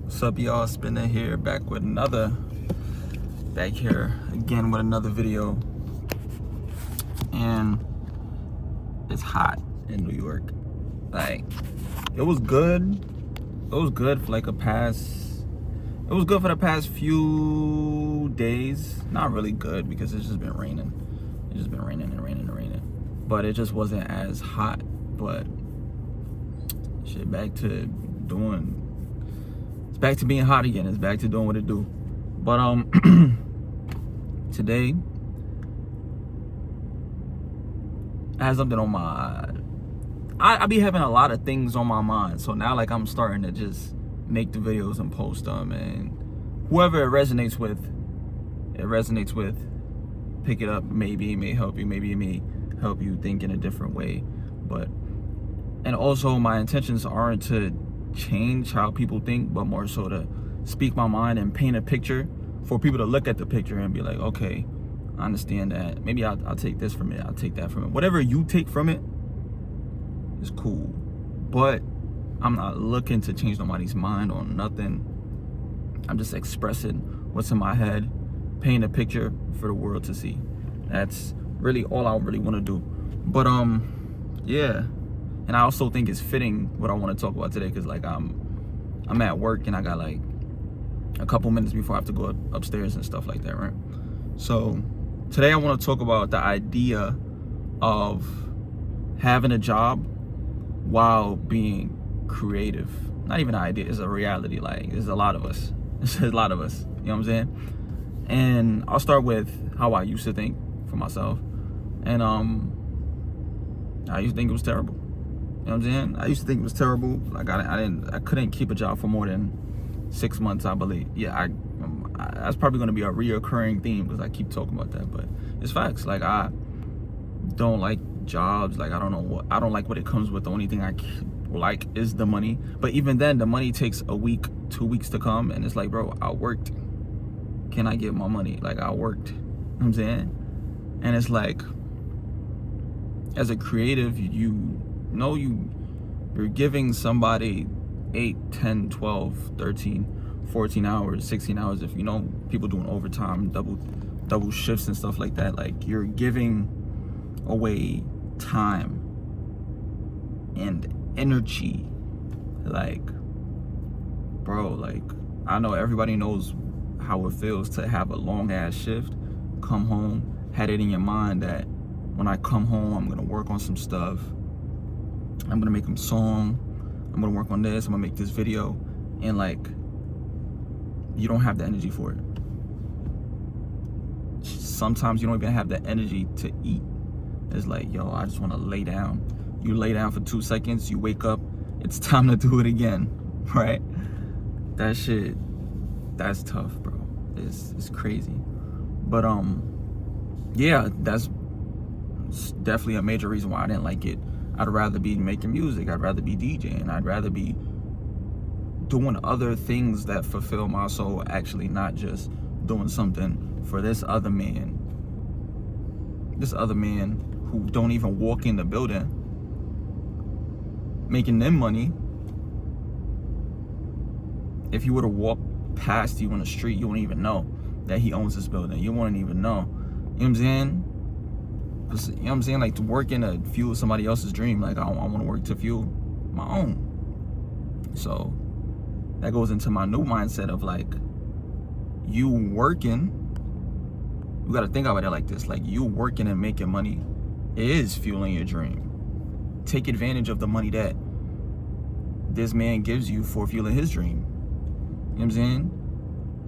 What's up, y'all? Spinner here, back here again with another video. And it's hot in New York. Like, it was good for the past few days. Not really good because it's just been raining. It's just been raining. But it just wasn't as hot. But shit, it's back to being hot again. It's back to doing what it do. But today I had something on my I be having a lot of things on my mind. So now like I'm starting to just make the videos and post them, and whoever it resonates with, pick it up. Maybe it may help you, maybe it may help you think in a different way. And also my intentions aren't to change how people think, but more so to speak my mind and paint a picture for people to look at the picture and be like, okay, I understand that. Maybe I'll take this from it, I'll take that from it. Whatever you take from it is cool, but I'm not looking to change nobody's mind on nothing. I'm just expressing what's in my head, painting a picture for the world to see. That's really all I really want to do. But yeah, and I also think it's fitting what I want to talk about today, because like I'm at work and I got like a couple minutes before I have to go upstairs and stuff like that, right? So today I want to talk about the idea of having a job while being creative. Not even an idea, it's a reality. Like, there's a lot of us. There's a lot of us, you know what I'm saying? And I'll start with how I used to think for myself. And I used to think it was terrible. You know what I'm saying? I used to think it was terrible. Like I couldn't keep a job for more than 6 months, I believe. Yeah, that's probably gonna be a reoccurring theme because I keep talking about that. But it's facts. Like, I don't like jobs. Like, I don't like what it comes with. The only thing I like is the money. But even then, the money takes a week, 2 weeks to come, and it's like, bro, I worked. Can I get my money? Like, I worked. You know what I'm saying? And it's like, as a creative, you're giving somebody 8, 10, 12, 13, 14 hours, 16 hours. If you know people doing overtime, double shifts and stuff like that, like, you're giving away time and energy. Like, bro, like, I know everybody knows how it feels to have a long ass shift, come home, had it in your mind that when I come home, I'm gonna work on some stuff, I'm gonna make some song, I'm gonna work on this, I'm gonna make this video, and like, you don't have the energy for it. Sometimes you don't even have the energy to eat. It's like, yo, I just wanna lay down. You lay down for 2 seconds, you wake up, it's time to do it again, right? That shit, that's tough, bro. It's crazy. But yeah, that's definitely a major reason why I didn't like it. I'd rather be making music, I'd rather be DJing, I'd rather be doing other things that fulfill my soul, actually, not just doing something for this other man who don't even walk in the building, making them money. If you were to walk past you on the street, you wouldn't even know that he owns this building. You wouldn't even know. You know what I'm saying? You know what I'm saying? Like, to work in to fuel somebody else's dream. Like, I want to work to fuel my own. So that goes into my new mindset of like, you working, you got to think about it like this. Like, you working and making money is fueling your dream. Take advantage of the money that this man gives you for fueling his dream. You know what I'm saying?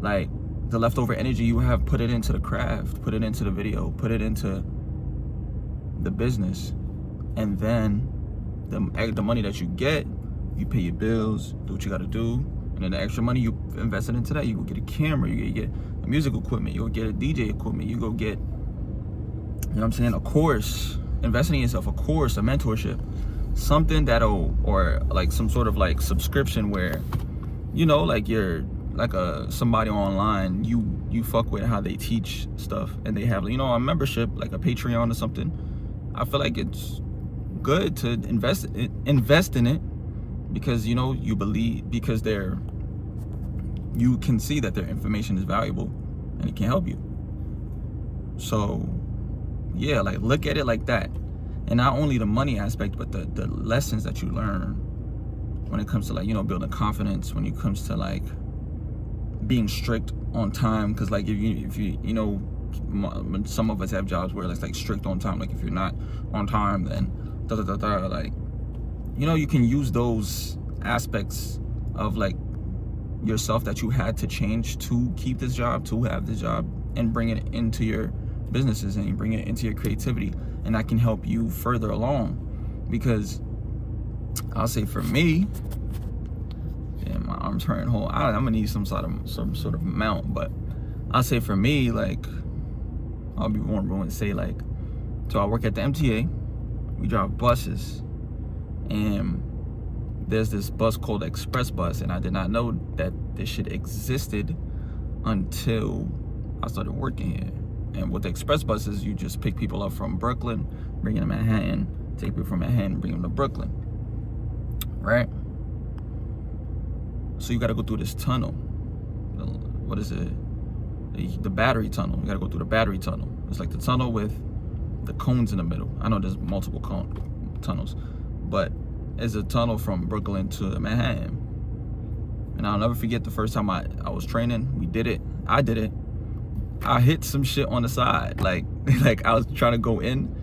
Like, the leftover energy you have, put it into the craft, put it into the video, put it into the business, and then the money that you get, you pay your bills, do what you got to do, and then the extra money you invest it into that. You go get a camera, you get music equipment, you go get a DJ equipment, you go get, you know what I'm saying, a course, investing in yourself, a course, a mentorship, something that'll, or like some sort of like subscription where, you know, like you're like somebody online you fuck with how they teach stuff, and they have, you know, a membership, like a Patreon or something. I feel like it's good to invest in it because, you know, you believe, because they're you can see that their information is valuable and it can help you. So yeah, like look at it like that. And not only the money aspect, but the lessons that you learn when it comes to like, you know, building confidence, when it comes to like being strict on time. Because like if you you know, some of us have jobs where it's like strict on time. Like if you're not on time, then like, you know, you can use those aspects of like yourself that you had to change to keep this job, to have this job, and bring it into your businesses and you bring it into your creativity, and that can help you further along. Because I'll say for me, my arms hurting whole. I'm gonna need some sort of mount, but I'll say for me, like I'll be vulnerable and say like, so I work at the MTA, we drive buses, and there's this bus called Express Bus, and I did not know that this shit existed until I started working here. And with the Express Buses, you just pick people up from Brooklyn, bring them to Manhattan, take people from Manhattan, bring them to Brooklyn, right? So you got to go through this tunnel. What is it? The battery tunnel. You got to go through the battery tunnel. It's like the tunnel with the cones in the middle. I know there's multiple tunnels, but it's a tunnel from Brooklyn to Manhattan. And I'll never forget the first time I was training. We did it. I did it. I hit some shit on the side. Like I was trying to go in,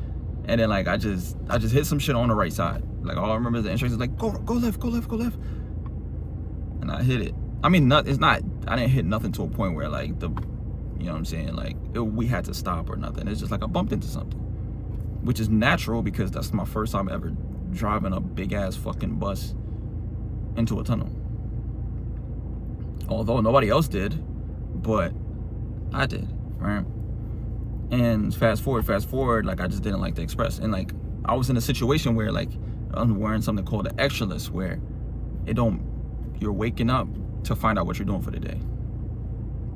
and then like I just hit some shit on the right side. Like all I remember is the instructions like go left, go left, go left. And I hit it. I mean, I didn't hit nothing to a point where like you know what I'm saying? Like we had to stop or nothing. It's just like I bumped into something, which is natural because that's my first time ever driving a big ass fucking bus into a tunnel. Although nobody else did, but I did, right? And fast forward, like I just didn't like the Express. And like I was in a situation where like I'm wearing something called the extra list, where you're waking up to find out what you're doing for the day.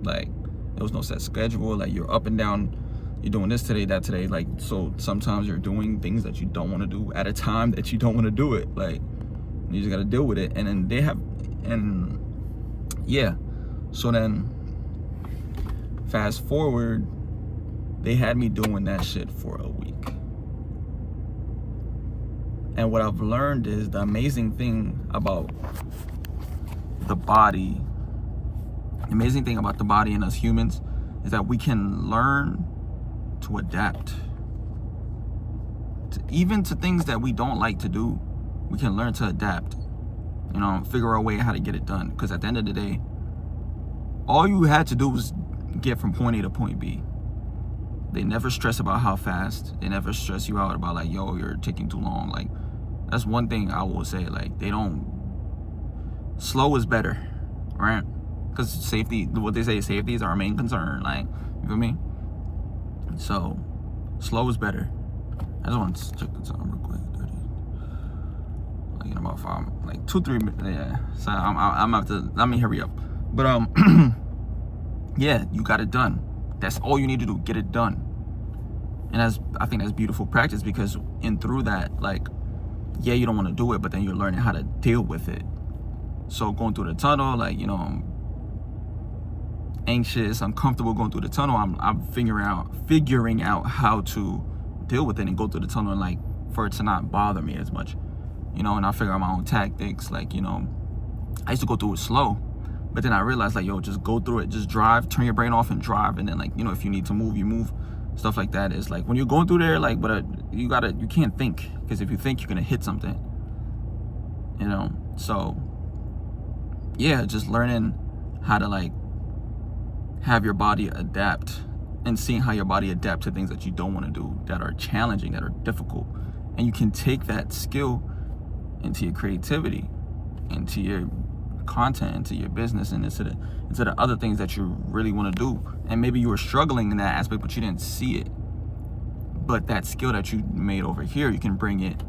Like there was no set schedule. Like you're up and down, you're doing this today, that today. Like, so sometimes you're doing things that you don't want to do at a time that you don't want to do it. Like you just got to deal with it. And then so then fast forward, they had me doing that shit for a week. And what I've learned is the amazing thing about the body and us humans is that we can learn to adapt. Even to things that we don't like to do, we can learn to adapt. You know, figure a way how to get it done. Because at the end of the day, all you had to do was get from point A to point B. They never stress about how fast. They never stress you out about like, yo, you're taking too long. Like, that's one thing I will say. Like, slow is better, right? Because safety, what they say, safety is our main concern. Like, you feel me? So, slow is better. I just want to check the time real quick. 30. Like in about 5, like 2-3 minutes. Yeah. So I'm have to. Let me hurry up. But yeah, you got it done. That's all you need to do. Get it done. And I think that's beautiful practice, because through that, like, yeah, you don't want to do it, but then you're learning how to deal with it. So going through the tunnel, like, you know, I'm anxious, uncomfortable going through the tunnel. I'm figuring out how to deal with it and go through the tunnel, and like for it to not bother me as much, you know. And I figure out my own tactics. Like, you know, I used to go through it slow, but then I realized like, yo, just go through it, just drive, turn your brain off and drive. And then like, you know, if you need to move, you move. Stuff like that is like when you're going through there, like, but you can't think, because if you think, you're gonna hit something, you know. So yeah, just learning how to like have your body adapt, and seeing how your body adapt to things that you don't want to do, that are challenging, that are difficult. And you can take that skill into your creativity, into your content, into your business, and into the other things that you really want to do. And maybe you were struggling in that aspect, but you didn't see it. But that skill that you made over here, you can bring it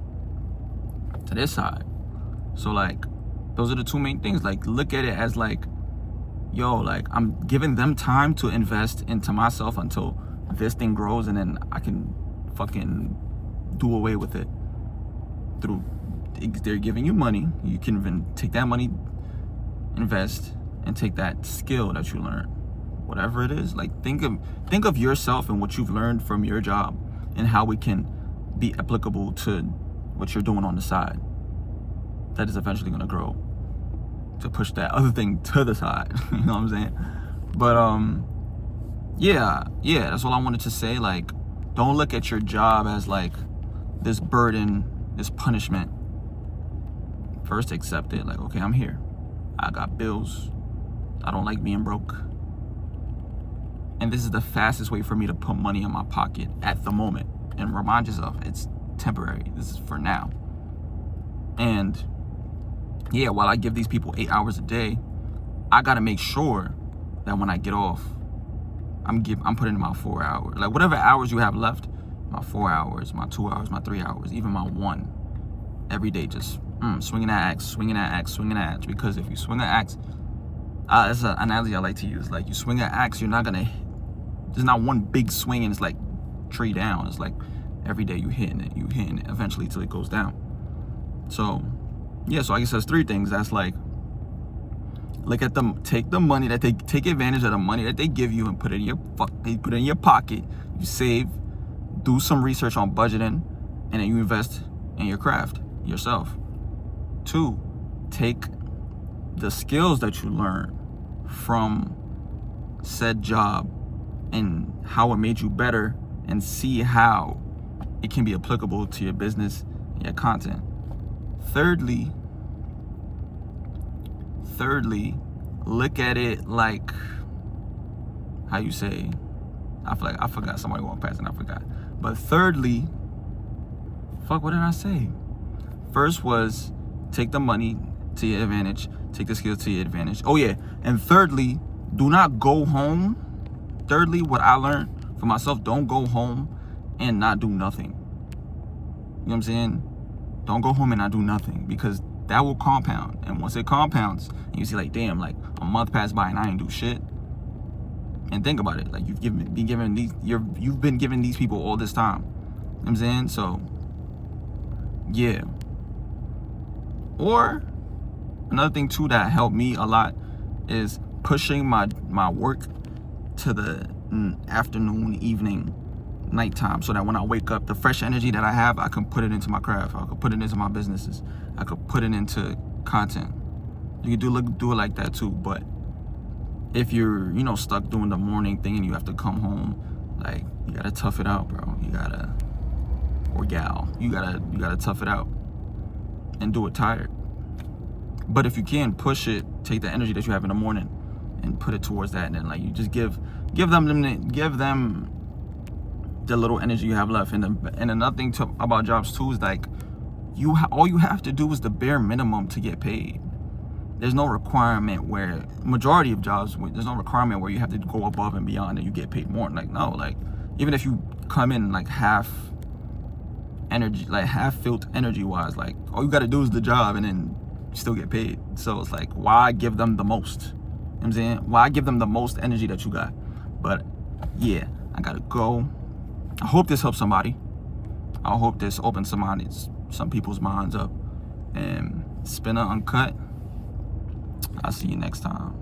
to this side. So like, those are the two main things. Like, look at it as like, yo, like, I'm giving them time to invest into myself until this thing grows, and then I can fucking do away with it. They're giving you money. You can even take that money, invest, and take that skill that you learned, whatever it is. Like think of yourself and what you've learned from your job and how it can be applicable to what you're doing on the side. That is eventually gonna grow to push that other thing to the side. You know what I'm saying? But yeah, that's all I wanted to say. Like, don't look at your job as like this burden, this punishment. First accept it. Like, okay, I'm here. I got bills. I don't like being broke. And this is the fastest way for me to put money in my pocket at the moment. And remind yourself, it's temporary. This is for now. And yeah, while I give these people 8 hours a day, I gotta make sure that when I get off, I'm putting in my 4 hours. Like whatever hours you have left, my 4 hours, my 2 hours, my 3 hours, even my 1, every day, just swinging that axe, swinging that axe, swinging that axe. Because if you swing an axe, that's an analogy I like to use. Like you swing an axe, you're not gonna, there's not one big swing and it's like tree down. It's like every day you hitting it eventually till it goes down. So yeah, so I guess there's 3 things. That's like, look at them, take the money that they take advantage of the money that they give you and put it in your pocket. You save, do some research on budgeting, and then you invest in your craft yourself. 2, take the skills that you learn from said job and how it made you better, and see how it can be applicable to your business and your content. Thirdly, look at it like, how you say, I forgot, somebody walked past and I forgot. But thirdly, what did I say? First was take the money to your advantage, take the skills to your advantage. Oh yeah, and thirdly, do not go home. Thirdly, what I learned for myself, don't go home and not do nothing. You know what I'm saying? Don't go home and not do nothing, because that will compound. And once it compounds, and you see like, damn, like a month passed by and I ain't do shit. And think about it, like you've been giving these people all this time. You know what I'm saying? So yeah. Or another thing too that helped me a lot is pushing my work to the afternoon, evening, nighttime, so that when I wake up, the fresh energy that I have, I can put it into my craft. I could put it into my businesses. I could put it into content. You can do it like that too. But if you're, stuck doing the morning thing and you have to come home, like, you gotta tough it out, bro. You gotta tough it out and do it tired. But if you can push it, take the energy that you have in the morning and put it towards that, and then like you just give them the little energy you have left. And another thing about jobs too is like, all you have to do is the bare minimum to get paid. There's no requirement where, majority of jobs, there's no requirement where you have to go above and beyond and you get paid more. Like, no, like even if you come in like half filled energy wise, like all you gotta do is the job and then you still get paid. So it's like, why give them the most? You know what I'm saying? Why give them the most energy that you got? But yeah, I gotta go. I hope this helps somebody. I hope this opens some people's minds up. And Spinner Uncut, I'll see you next time.